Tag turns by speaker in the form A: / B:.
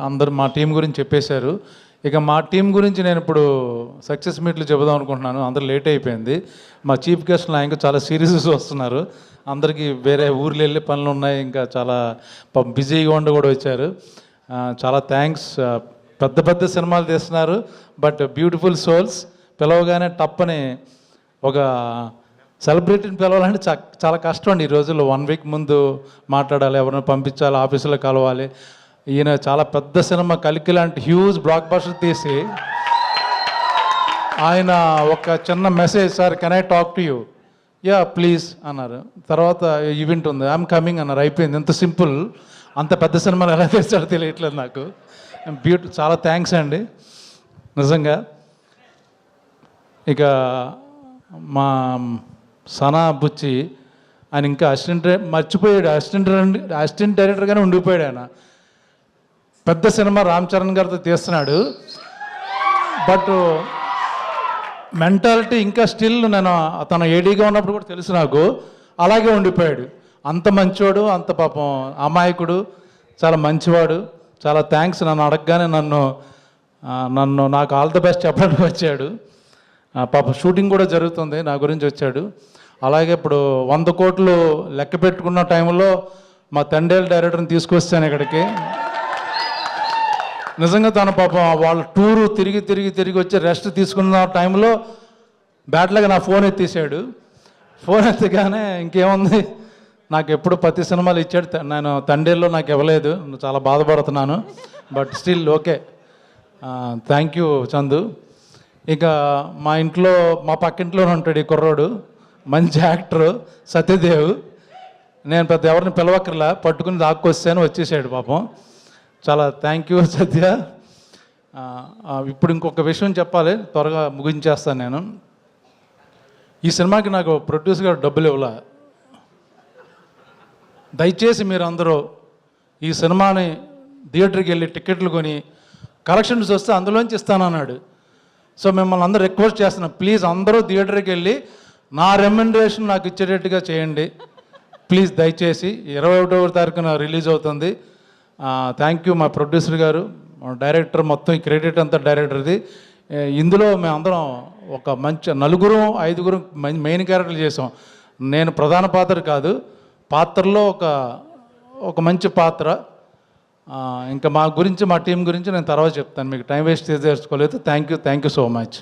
A: అందరు మా టీం గురించి చెప్పేశారు. ఇక మా టీం గురించి నేను ఇప్పుడు సక్సెస్ మీట్లు చెబుదాం అనుకుంటున్నాను. అందరూ లేట్ అయిపోయింది. మా చీఫ్ గెస్ట్లు ఇంకా చాలా సీరియస్ వస్తున్నారు. అందరికీ వేరే ఊర్లు వెళ్ళే పనులు ఉన్నాయి, ఇంకా చాలా బిజీగా ఉండి కూడా వచ్చారు. చాలా థ్యాంక్స్. పెద్ద పెద్ద సినిమాలు తీస్తున్నారు, బట్ బ్యూటిఫుల్ సోల్స్. పిలవగానే టప్పని ఒక సెలబ్రిటీని పిలవాలంటే చాలా కష్టం అండి ఈ రోజుల్లో. 1 వీక్ ముందు మాట్లాడాలి, ఎవరిని పంపించాలి, ఆఫీసులో కలవాలి. ఈయన చాలా పెద్ద సినిమా కలికి లాంటి హ్యూజ్ బ్లాక్ బస్టర్ తీసి ఆయన ఒక చిన్న message, sir can I talk to you, yeah please అన్నారు. తర్వాత ఈవెంట్ ఉంది, ఐఎమ్ కమింగ్ అన్నారు. అయిపోయింది. ఎంత సింపుల్. అంత పెద్ద సినిమాలు ఎలా చేస్తారో తెలియట్లేదు నాకు. చాలా థ్యాంక్స్ అండి నిజంగా. ఇక మా సనా బుచ్చి ఆయన ఇంకా మర్చిపోయాడు. అసిస్టెంట్ డైరెక్టర్గానే ఉండిపోయాడు ఆయన. పెద్ద సినిమా రామ్ చరణ్ గారితో తీస్తున్నాడు, బట్ మెంటాలిటీ ఇంకా స్టిల్ నేను తను ఏడీగా ఉన్నప్పుడు కూడా తెలుసు నాకు, అలాగే ఉండిపోయాడు. అంత మంచివాడు, అంత పాపం అమాయకుడు, చాలా మంచివాడు. చాలా థ్యాంక్స్. నన్ను అడగగానే నాకు ఆల్ ద బెస్ట్ చెప్పడానికి వచ్చాడు. పాపం షూటింగ్ కూడా జరుగుతుంది, నా గురించి వచ్చాడు. అలాగే ఇప్పుడు 100 కోట్లు లెక్క పెట్టుకున్న టైంలో మా తండేల్ డైరెక్టర్ని తీసుకొస్తాను ఇక్కడికి. నిజంగా తన పాపం వాళ్ళ టూరు తిరిగి వచ్చి రెస్ట్ తీసుకున్న టైంలో బ్యాట్లాగా నా ఫోన్ ఎత్తేసాడు. ఫోన్ ఎత్తగానే ఇంకేముంది, నాకు ఎప్పుడు ప్రతి సినిమాలు ఇచ్చాడు. నేను తండేల్లో నాకు ఇవ్వలేదు, చాలా బాధపడుతున్నాను. But still okay. Thank you Chandu. ఇక మా ఇంట్లో, మా పక్కింట్లోనే ఉంటాడు ఈ కుర్రోడు, మంచి యాక్టరు సత్యదేవ్. నేను పెద్ద ఎవరిని పిలవక్కర్లా, పట్టుకుని దాక్కొస్తాను, వచ్చేసాడు పాపం. చాలా థ్యాంక్ యూ సత్య. ఇప్పుడు ఇంకొక విషయం చెప్పాలి, త్వరగా ముగించేస్తాను నేను. ఈ సినిమాకి నాకు ప్రొడ్యూసర్ గారు డబ్బులు ఇవ్వాల. దయచేసి మీరు అందరూ ఈ సినిమాని థియేటర్కి వెళ్ళి టికెట్లు కొని కలెక్షన్స్ వస్తే అందులోంచి ఇస్తానన్నాడు. సో మిమ్మల్ని అందరూ రిక్వెస్ట్ చేస్తున్నాను, ప్లీజ్ అందరూ థియేటర్కి వెళ్ళి నా రెమ్యునరేషన్ నాకు ఇచ్చేటట్టుగా చేయండి ప్లీజ్. దయచేసి 21వ తారీఖున రిలీజ్ అవుతుంది. థ్యాంక్ యూ మా ప్రొడ్యూసర్ గారు, డైరెక్టర్, మొత్తం ఈ క్రెడిట్ అంతా డైరెక్టర్ది. ఇందులో మేమందరం ఒక మంచి 4-5 మెయిన్ క్యారెక్టర్లు చేసాం. నేను ప్రధాన పాత్ర కాదు, పాత్రలో ఒక మంచి పాత్ర. ఇంకా మా గురించి, మా టీం గురించి నేను తర్వాత చెప్తాను, మీకు టైం వేస్ట్ చేసుకోలేదు. Thank you so much.